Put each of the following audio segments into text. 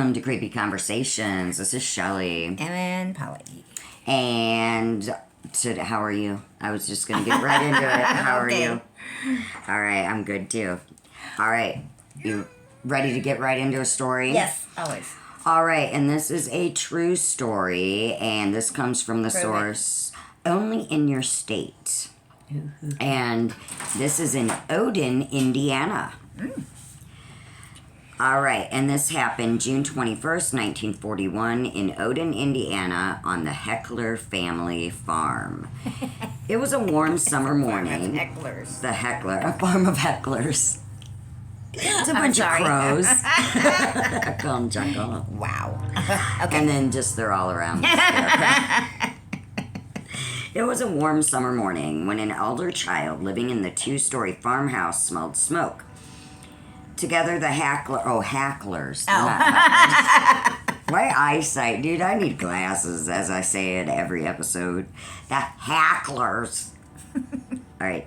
Welcome to Creepy Conversations. This is Shelley. And Polly. And how are you? I was just going to get right into it. How are you? All right, I'm good too. All right, you ready to get right into a story? Yes, always. All right, and this is a true story, and this comes from the source Only in Your State. And this is in Odin, Indiana. All right, and this happened June 21st, 1941 in Odin, Indiana on the Heckler family farm. It was a warm summer morning. Hecklers. The Heckler, a farm of hecklers. It's a bunch of crows. I call them Chuckle. Wow. Okay. And then just they're all around. It was a warm summer morning when an elder child living in the 2-story farmhouse smelled smoke. Together, the hecklers. My eyesight, dude, I need glasses, as I say in every episode. The hecklers. All right.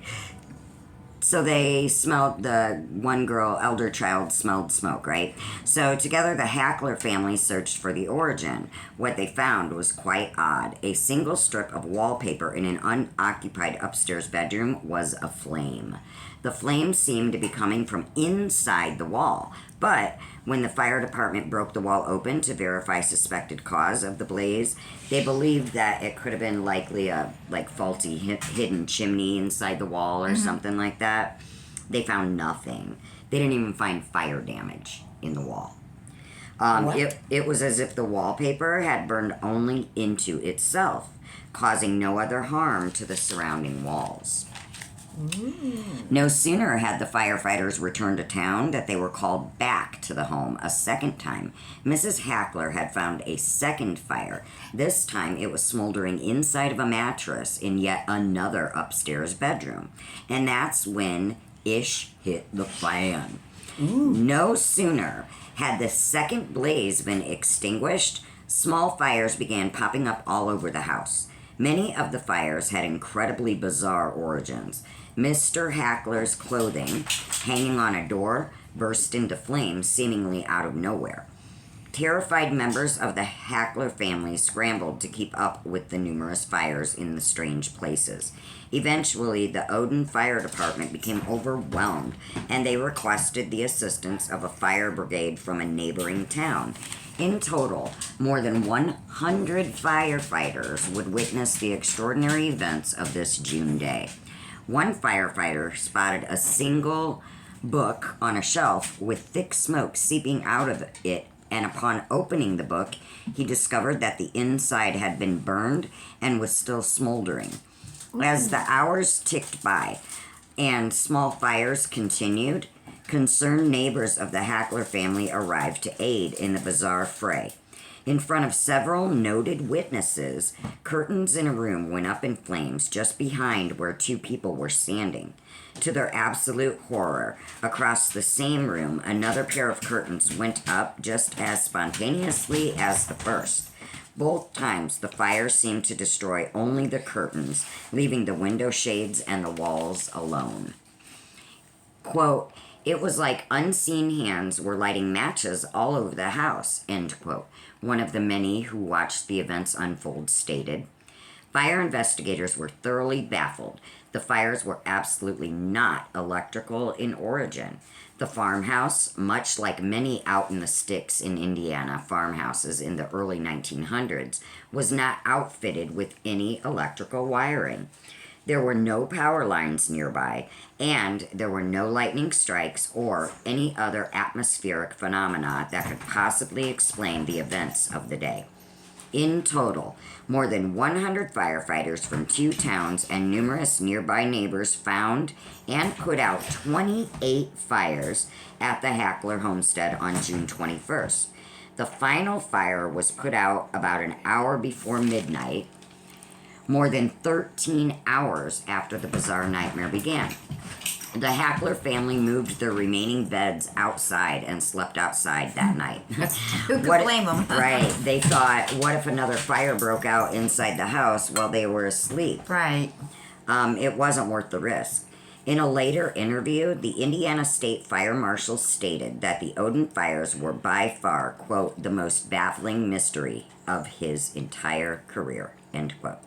So they smelled, the one girl, elder child, smelled smoke, right? So together, the Hackler family searched for the origin. What they found was quite odd. A single strip of wallpaper in an unoccupied upstairs bedroom was aflame. The flames seemed to be coming from inside the wall, but when the fire department broke the wall open to verify suspected cause of the blaze, they believed that it could have been likely a faulty hidden chimney inside the wall or something like that. They found nothing. They didn't even find fire damage in the wall. It was as if the wallpaper had burned only into itself, causing no other harm to the surrounding walls. No sooner had the firefighters returned to town that they were called back to the home a second time. Mrs. Hackler had found a second fire. This time it was smoldering inside of a mattress in yet another upstairs bedroom. And that's when ish hit the fan. No sooner had the second blaze been extinguished, small fires began popping up all over the house. Many of the fires had incredibly bizarre origins. Mr. Hackler's clothing, hanging on a door, burst into flames seemingly out of nowhere. Terrified members of the Hackler family scrambled to keep up with the numerous fires in the strange places. Eventually, the Odin Fire Department became overwhelmed, and they requested the assistance of a fire brigade from a neighboring town. In total, more than 100 firefighters would witness the extraordinary events of this June day. One firefighter spotted a single book on a shelf with thick smoke seeping out of it, and upon opening the book, he discovered that the inside had been burned and was still smoldering. As the hours ticked by and small fires continued, concerned neighbors of the Hackler family arrived to aid in the bizarre fray. In front of several noted witnesses, curtains in a room went up in flames just behind where two people were standing. To their absolute horror, across the same room, another pair of curtains went up just as spontaneously as the first. Both times, the fire seemed to destroy only the curtains, leaving the window shades and the walls alone. Quote, "It was like unseen hands were lighting matches all over the house," end quote. One of the many who watched the events unfold stated. Fire investigators were thoroughly baffled. The fires were absolutely not electrical in origin. The farmhouse, much like many out in the sticks in Indiana farmhouses in the early 1900s, was not outfitted with any electrical wiring. There were no power lines nearby, and there were no lightning strikes or any other atmospheric phenomena that could possibly explain the events of the day. In total, more than 100 firefighters from 2 towns and numerous nearby neighbors found and put out 28 fires at the Hackler homestead on June 21st. The final fire was put out about an hour before midnight, more than 13 hours after the bizarre nightmare began. The Hackler family moved their remaining beds outside and slept outside that night. Who could blame them? Right. They thought, what if another fire broke out inside the house while they were asleep? Right. It wasn't worth the risk. In a later interview, the Indiana State Fire Marshal stated that the Odin fires were by far, quote, the most baffling mystery of his entire career, end quote.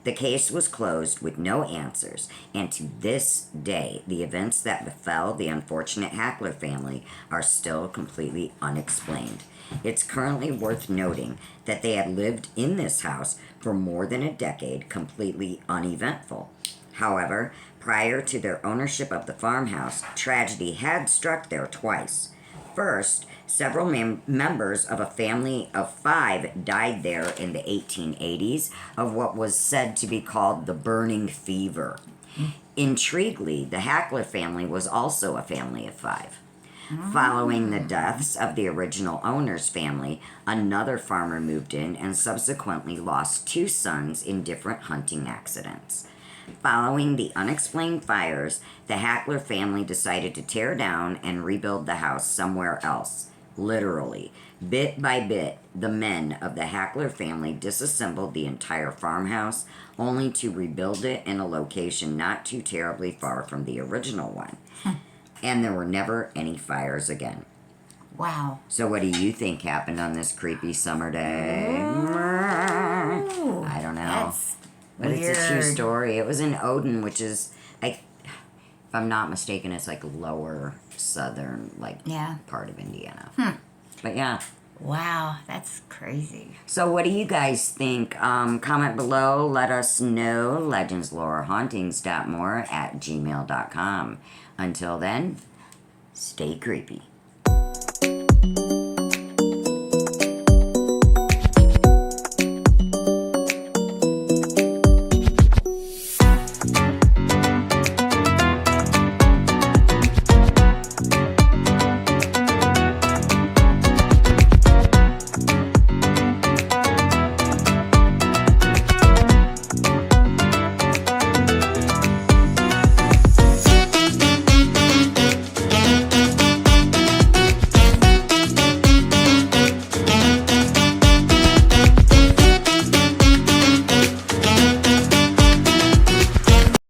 The case was closed with no answers, and to this day, the events that befell the unfortunate Hackler family are still completely unexplained. It's currently worth noting that they had lived in this house for more than a decade, completely uneventful. However, prior to their ownership of the farmhouse, tragedy had struck there twice. First, several members of a family of 5 died there in the 1880s of what was said to be called the burning fever. Intriguingly, the Hackler family was also a family of 5. Following the deaths of the original owner's family, another farmer moved in and subsequently lost 2 sons in different hunting accidents. Following the unexplained fires, the Hackler family decided to tear down and rebuild the house somewhere else. Literally, bit by bit, the men of the Hackler family disassembled the entire farmhouse, only to rebuild it in a location not too terribly far from the original one. And there were never any fires again. Wow. So what do you think happened on this creepy summer day? Ooh, I don't know. That's But weird. it's a true story. It was in Odin, which is, if I'm not mistaken, it's like lower southern, part of Indiana. But yeah. Wow, that's crazy. So what do you guys think? Comment below. Let us know. legendslorehauntings.more@gmail.com. Until then, stay creepy.